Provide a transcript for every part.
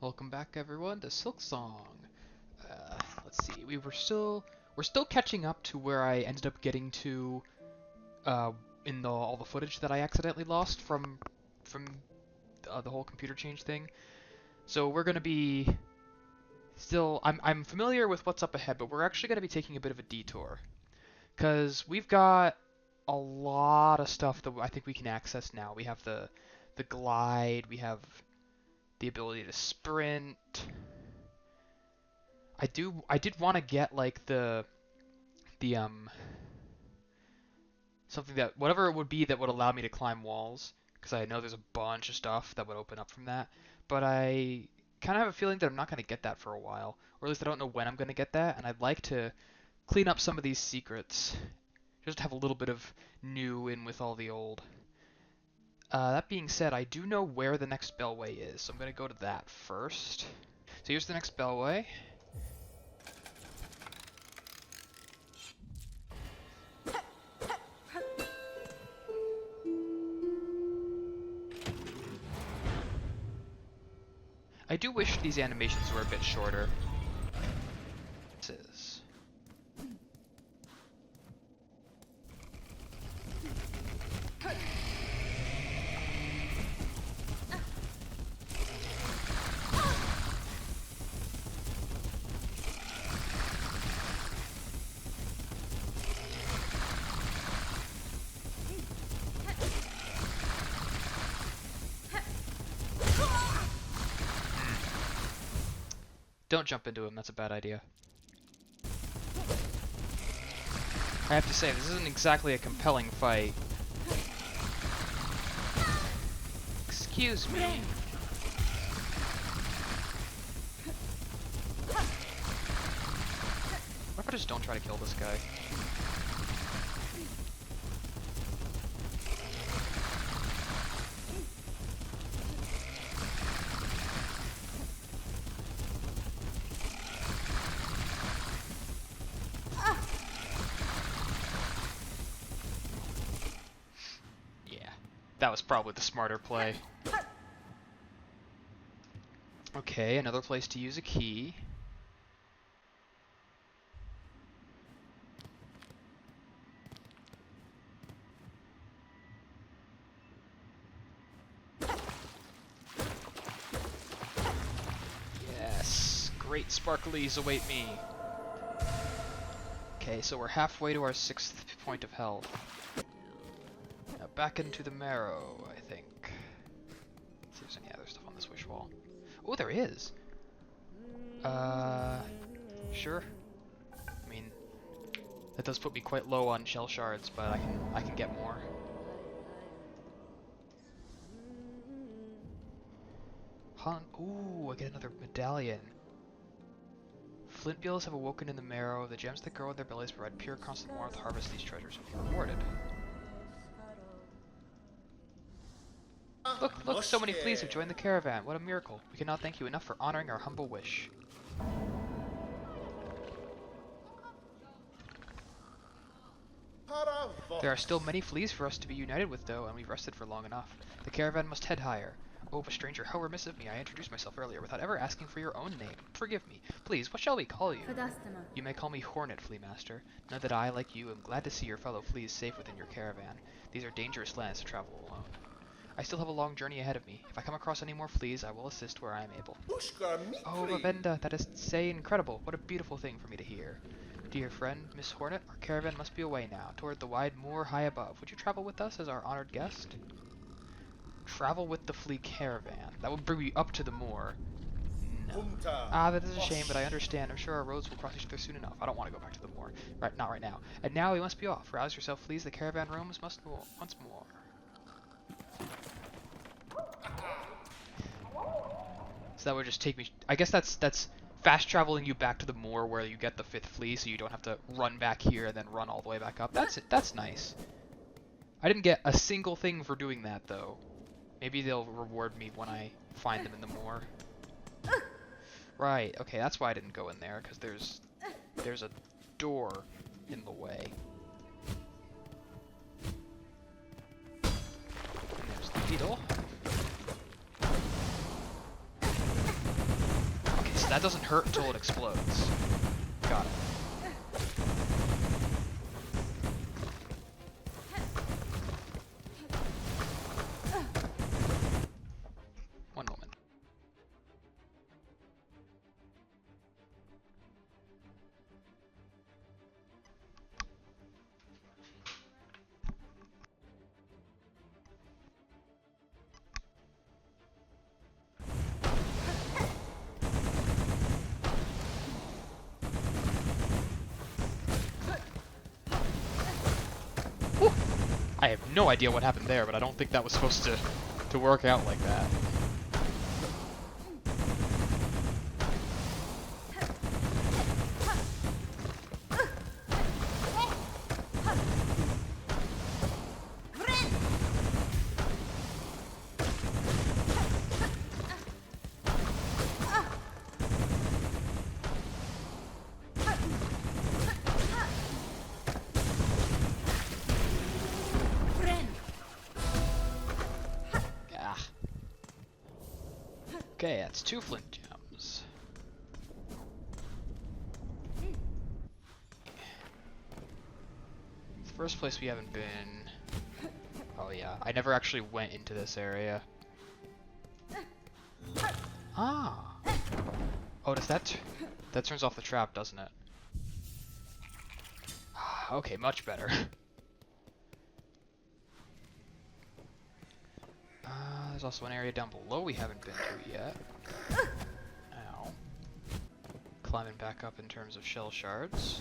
Welcome back, everyone, to Silksong. Let's see, we're still catching up to where I ended up getting to in all the footage that I accidentally lost from the whole computer change thing. So we're gonna be still. I'm familiar with what's up ahead, but we're actually gonna be taking a bit of a detour because we've got a lot of stuff that I think we can access now. We have the glide. We have the ability to sprint. I did want to get like the something that whatever it would be that would allow me to climb walls, because I know there's a bunch of stuff that would open up from that. But I kind of have a feeling that I'm not going to get that for a while, or at least I don't know when I'm going to get that, and I'd like to clean up some of these secrets, just have a little bit of new in with all the old. That being said, I do know where the next bellway is, so I'm going to go to that first. So here's the next bellway. I do wish these animations were a bit shorter. This is. Don't jump into him, that's a bad idea. I have to say, this isn't exactly a compelling fight. Excuse me. What if I just don't try to kill this guy? That was probably the smarter play. Okay, another place to use a key. Yes, great sparklies await me. Okay, so we're halfway to our 6th point of health. Now back into the marrow, I think. Let's see if there's any other stuff on this wish wall. Oh, there is! Sure. I mean, that does put me quite low on shell shards, but I can get more. Ooh, I get another medallion. Flint beetles have awoken in the marrow. The gems that grow in their bellies provide pure, constant warmth. Harvest these treasures and be rewarded. Look, so many fleas have joined the caravan. What a miracle. We cannot thank you enough for honoring our humble wish. There are still many fleas for us to be united with, though, and we've rested for long enough. The caravan must head higher. Oh, but stranger, how remiss of me. I introduced myself earlier without ever asking for your own name. Forgive me. Please, what shall we call you? You may call me Hornet, Flea Master. Know that I, like you, am glad to see your fellow fleas safe within your caravan. These are dangerous lands to travel alone. I still have a long journey ahead of me. If I come across any more fleas, I will assist where I am able. Oh, Ravenda, that is to say incredible. What a beautiful thing for me to hear. Dear friend, Miss Hornet, our caravan must be away now, toward the wide moor high above. Would you travel with us as our honored guest? Travel with the flea caravan. That would bring me up to the moor. No. Ah, that is a shame, but I understand. I'm sure our roads will cross each other soon enough. I don't want to go back to the moor. Right, not right now. And now we must be off. Rouse yourself, fleas. The caravan roams once more. So that would just take me... I guess that's fast traveling you back to the moor where you get the 5th flea, so you don't have to run back here and then run all the way back up. That's nice. I didn't get a single thing for doing that, though. Maybe they'll reward me when I find them in the moor. Right, okay, that's why I didn't go in there, because there's a door in the way. And there's the beetle. that doesn't hurt until it explodes. Got it. One moment. Whew. I have no idea what happened there, but I don't think that was supposed to work out like that. Okay, that's 2 flint gems. The first place we haven't been... Oh yeah, I never actually went into this area. Ah! Oh, does that... That turns off the trap, doesn't it? Okay, much better. There's also an area down below we haven't been to yet. Ow. Climbing back up in terms of shell shards.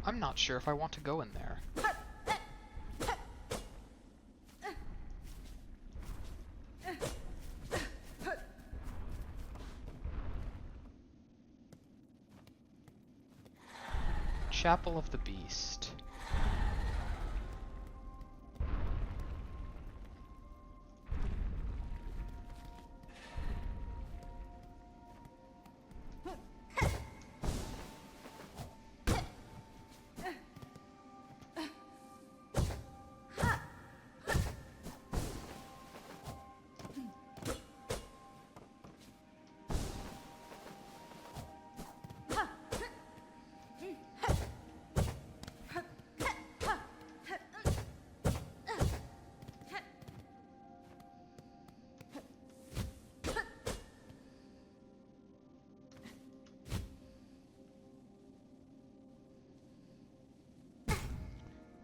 I'm not sure if I want to go in there. Chapel of the Beast.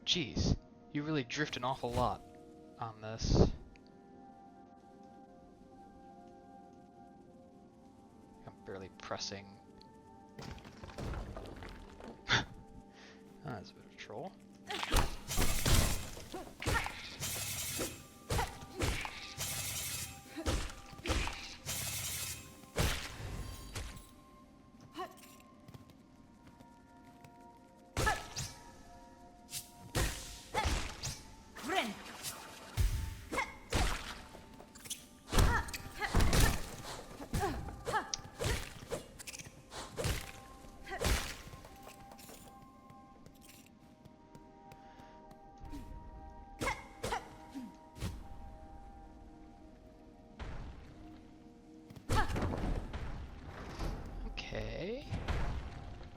Jeez, you really drift an awful lot on this. I'm barely pressing. That's a bit of a troll.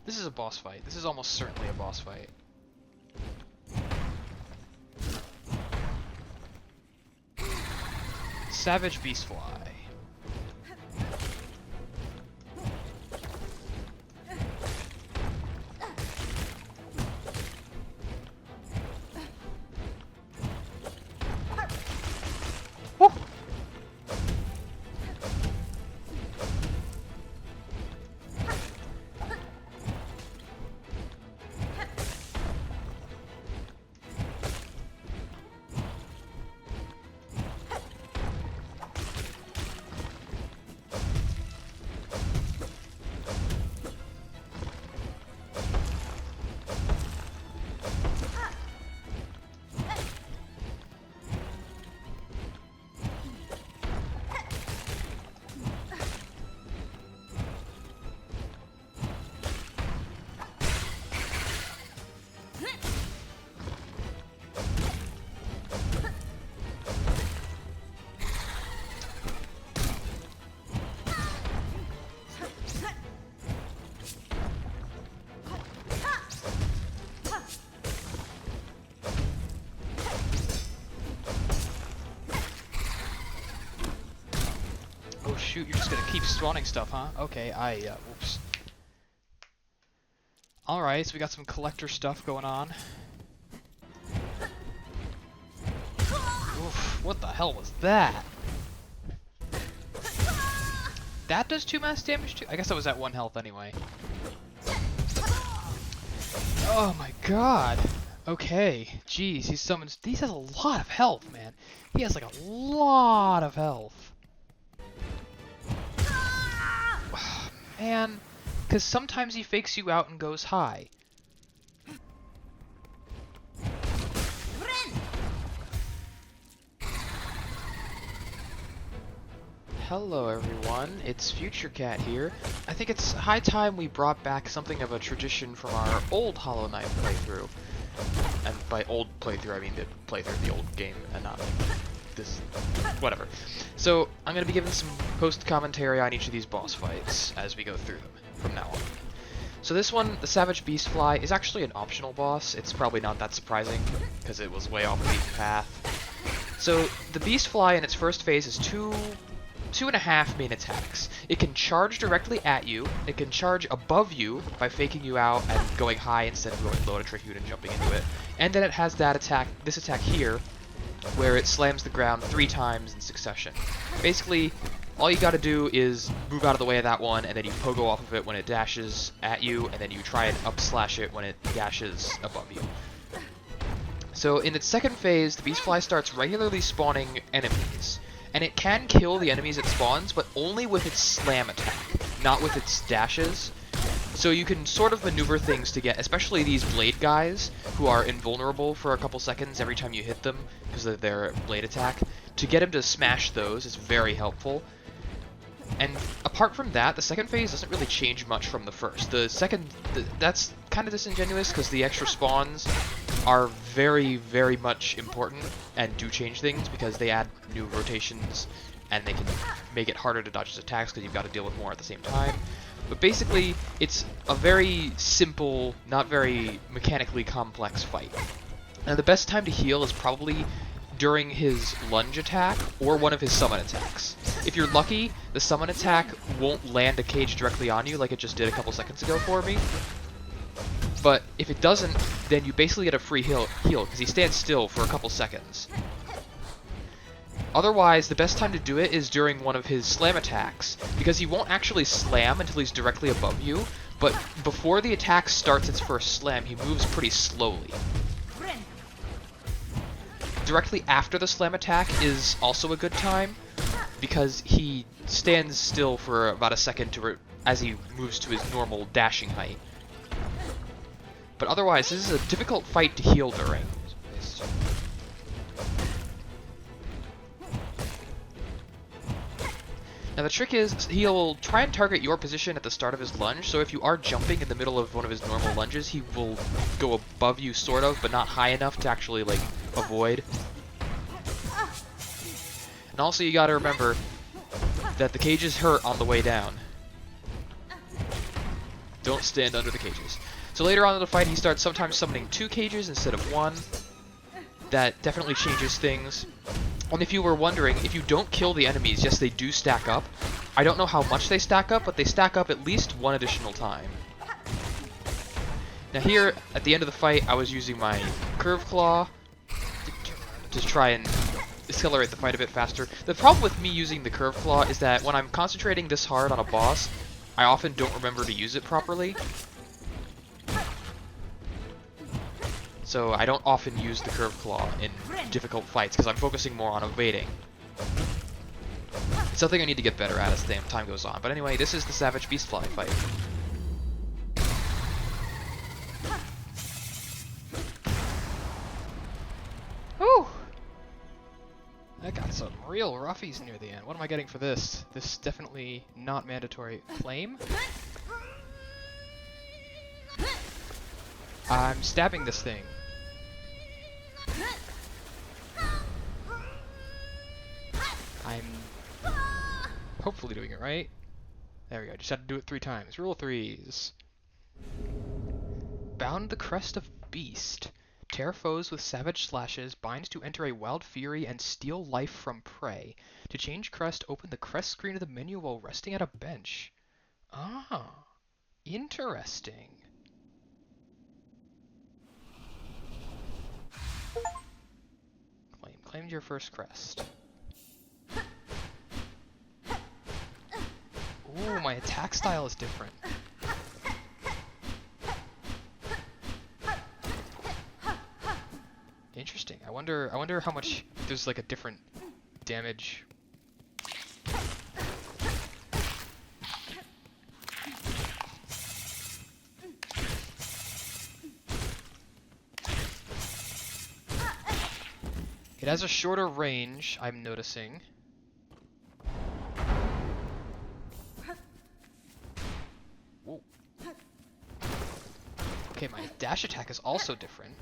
This is a boss fight. This is almost certainly a boss fight. Savage Beastfly. Woo! shoot, you're just gonna keep spawning stuff, huh? Okay, whoops. Alright, so we got some collector stuff going on. Oof, what the hell was that? That does 2 mass damage too? I guess I was at 1 health anyway. Oh my god. Okay, jeez, he summons... He has a lot of health, man. He has like a lot of health. Man, because sometimes he fakes you out and goes high. Hello everyone, it's Future Cat here. I think it's high time we brought back something of a tradition from our old Hollow Knight playthrough. And by old playthrough, I mean the playthrough of the old game, and not like this, whatever. So, I'm going to be giving some post-commentary on each of these boss fights as we go through them from now on. So this one, the Savage Beastfly, is actually an optional boss. It's probably not that surprising, because it was way off the beaten path. So, the Beastfly in its first phase is two and a half main attacks. It can charge directly at you, it can charge above you by faking you out and going high instead of going low to trick you and jumping into it. And then it has that attack, this attack here, where it slams the ground 3 times in succession. Basically, all you gotta do is move out of the way of that one, and then you pogo off of it when it dashes at you, and then you try and up-slash it when it dashes above you. So in its second phase, the Beastfly starts regularly spawning enemies. And it can kill the enemies it spawns, but only with its slam attack, not with its dashes. So you can sort of maneuver things to get, especially these blade guys, who are invulnerable for a couple seconds every time you hit them, because of their blade attack. To get him to smash those is very helpful. And apart from that, the second phase doesn't really change much from the first. That's kind of disingenuous, because the extra spawns are very, very much important and do change things because they add new rotations and they can make it harder to dodge his attacks because you've got to deal with more at the same time. But basically, it's a very simple, not very mechanically complex fight. Now, the best time to heal is probably during his lunge attack or one of his summon attacks. If you're lucky, the summon attack won't land a cage directly on you like it just did a couple seconds ago for me. But if it doesn't, then you basically get a free heal because he stands still for a couple seconds. Otherwise, the best time to do it is during one of his slam attacks, because he won't actually slam until he's directly above you, but before the attack starts its first slam, he moves pretty slowly. Directly after the slam attack is also a good time, because he stands still for about a second as he moves to his normal dashing height. But otherwise, this is a difficult fight to heal during. Now the trick is, he'll try and target your position at the start of his lunge, so if you are jumping in the middle of one of his normal lunges, he will go above you sort of, but not high enough to actually, like, avoid. And also you gotta remember that the cages hurt on the way down. Don't stand under the cages. So later on in the fight, he starts sometimes summoning 2 cages instead of 1. That definitely changes things. And if you were wondering, if you don't kill the enemies, yes, they do stack up. I don't know how much they stack up, but they stack up at least 1 additional time. Now here, at the end of the fight, I was using my Curve Claw to try and accelerate the fight a bit faster. The problem with me using the Curve Claw is that when I'm concentrating this hard on a boss, I often don't remember to use it properly. So I don't often use the Curve Claw in difficult fights because I'm focusing more on evading. It's something I need to get better at as time goes on. But anyway, this is the Savage Beastfly fight. Whew! I got some real roughies near the end. What am I getting for this? This is definitely not mandatory. Flame? I'm stabbing this thing. I'm hopefully doing it right. There we go, just had to do it 3 times. Rule of 3s. Bound the Crest of Beast. Tear foes with savage slashes, bind to enter a wild fury, and steal life from prey. To change crest, open the crest screen of the menu while resting at a bench. Ah, interesting. Claimed your first crest. Ooh, my attack style is different. Interesting. I wonder how much there's like a different damage. It has a shorter range, I'm noticing. Whoa. Okay, my dash attack is also different.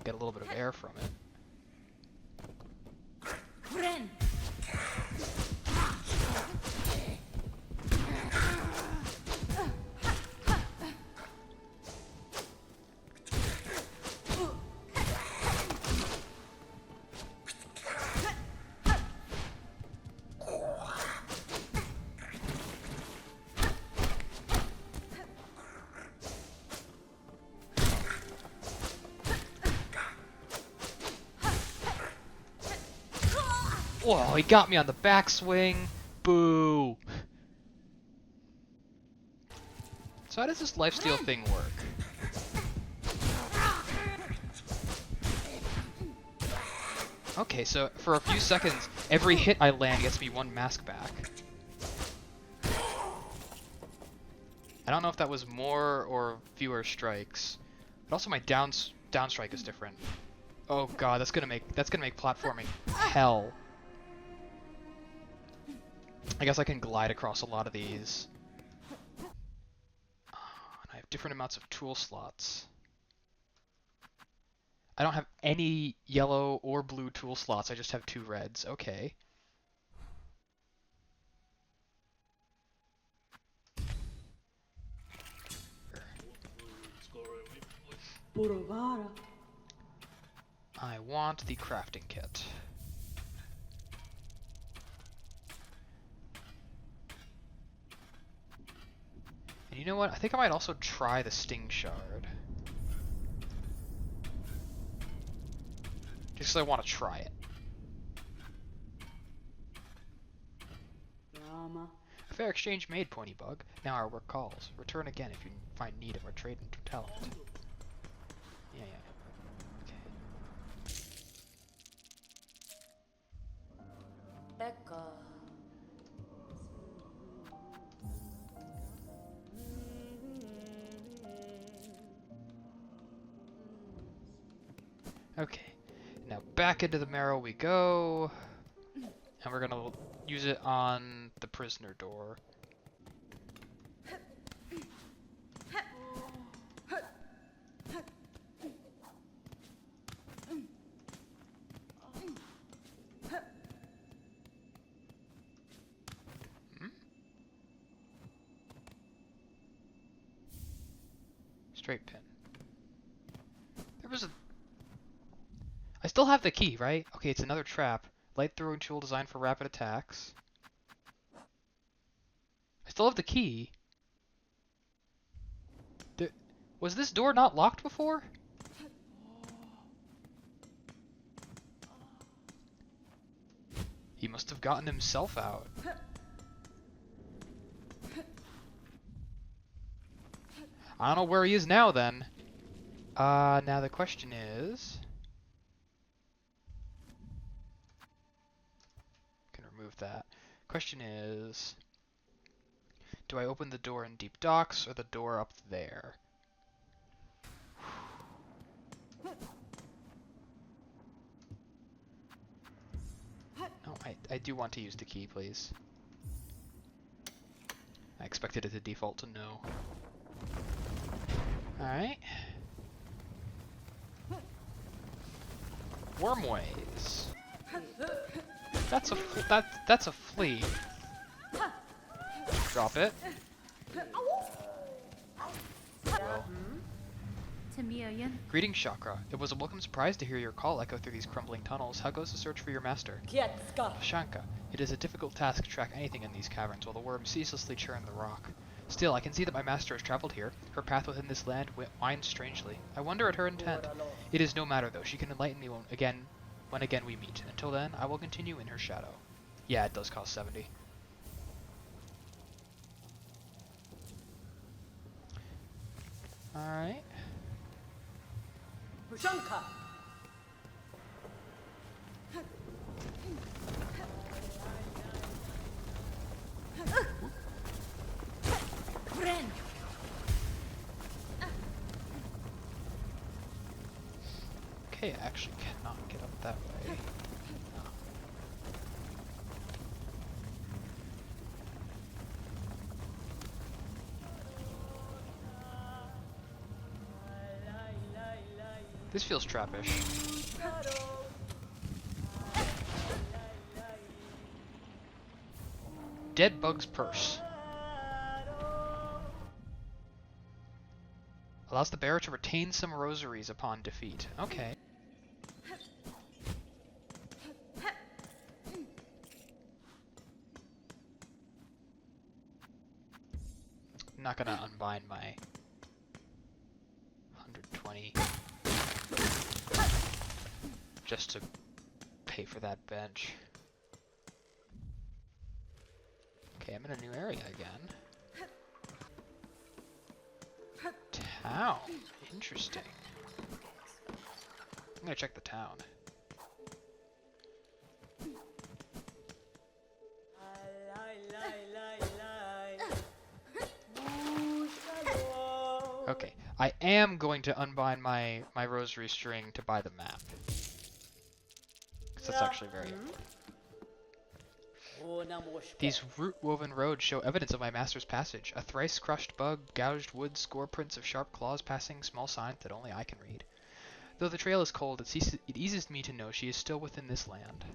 Get a little bit of air from it. Whoa, he got me on the backswing. Boo. So how does this lifesteal thing work? Okay, so for a few seconds, every hit I land gets me one mask back. I don't know if that was more or fewer strikes. But also my down strike is different. Oh god, that's gonna make platforming hell. I guess I can glide across a lot of these. And I have different amounts of tool slots. I don't have any yellow or blue tool slots, I just have 2 reds. Okay. I want the crafting kit. And you know what? I think I might also try the Sting Shard. Just because I want to try it. A fair exchange made, Pointy Bug. Now our work calls. Return again if you find need of our trade and talent. Yeah. Okay. Okay, now back into the marrow we go, and we're gonna use it on the prisoner door. Straight pin. I still have the key, right? Okay, it's another trap. Light throwing tool designed for rapid attacks. I still have the key. Was this door not locked before? He must have gotten himself out. I don't know where he is now then. Now the question is... Remove that. Question is, do I open the door in Deep Docks or the door up there? No, I do want to use the key, please. I expected it to default to no. Alright. Wormways. That's a flea. Drop it. Well. Greetings, Chakra. It was a welcome surprise to hear your call echo through these crumbling tunnels. How goes the search for your master? Shanka, it is a difficult task to track anything in these caverns while the worms ceaselessly churn the rock. Still, I can see that my master has traveled here. Her path within this land winds strangely. I wonder at her intent. It is no matter, though. She can enlighten me when again we meet. Until then, I will continue in her shadow. Yeah, it does cost 70. Alright. Okay, I actually cannot get up that way. No. This feels trappish. Dead Bug's Purse. Allows the bearer to retain some rosaries upon defeat. Okay. I'm not gonna unbind my 120 just to pay for that bench. Okay, I'm in a new area again. Town. Interesting. I'm gonna check the town. Okay, I am going to unbind my rosary string to buy the map. Because that's actually very important. These root-woven roads show evidence of my master's passage. A thrice-crushed bug, gouged wood, score prints of sharp claws passing, small signs that only I can read. Though the trail is cold, it eases me to know she is still within this land.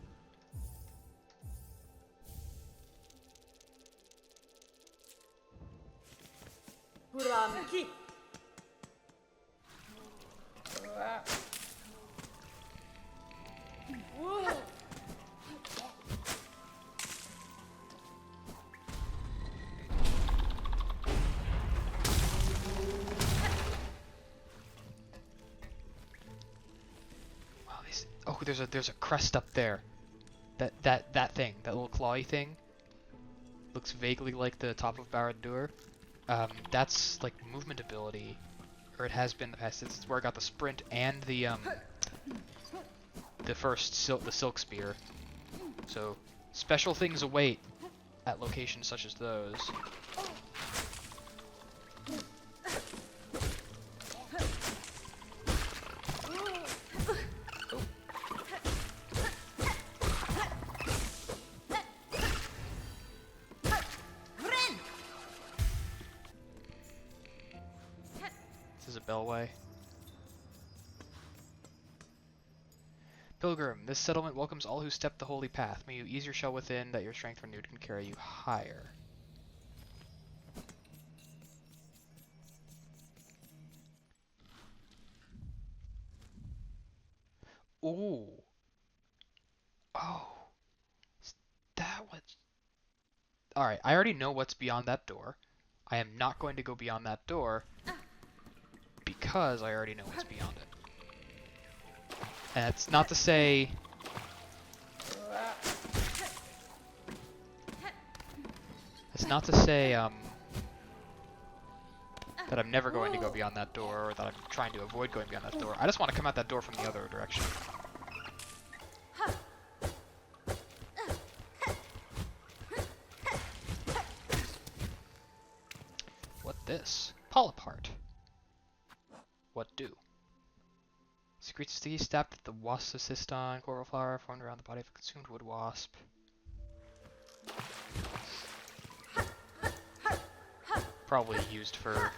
Oh, there's a crest up there. That thing, that little clawy thing, looks vaguely like the top of Barad-dûr. That's like movement ability, or it has been in the past. It's where I got the sprint and the silk spear. So special things await at locations such as those. Bellway. Pilgrim, this settlement welcomes all who step the holy path. May you ease your shell within, that your strength renewed can carry you higher. Ooh. Oh. Is that what's... Alright, I already know what's beyond that door. I am not going to go beyond that door because I already know what's beyond it. And it's not to say... It's not to say, that I'm never going to go beyond that door, or that I'm trying to avoid going beyond that door. I just want to come out that door from the other direction. What this? Polypart. What do? Secretes sticky sap that the wasps assist on. Coral flower formed around the body of a consumed wood wasp. Probably used for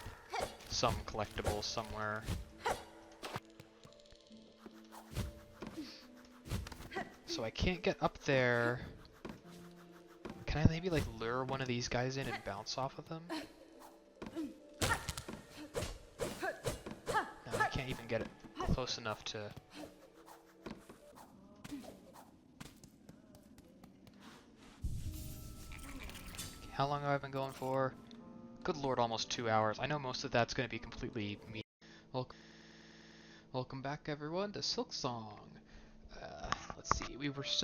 some collectible somewhere. So I can't get up there. Can I maybe like lure one of these guys in and bounce off of them? No, I can't can't even get it close enough to... How long have I been going for? Good lord, almost 2 hours. I know most of that's going to be completely me. Welcome back, everyone, to Silksong. Let's see, we were still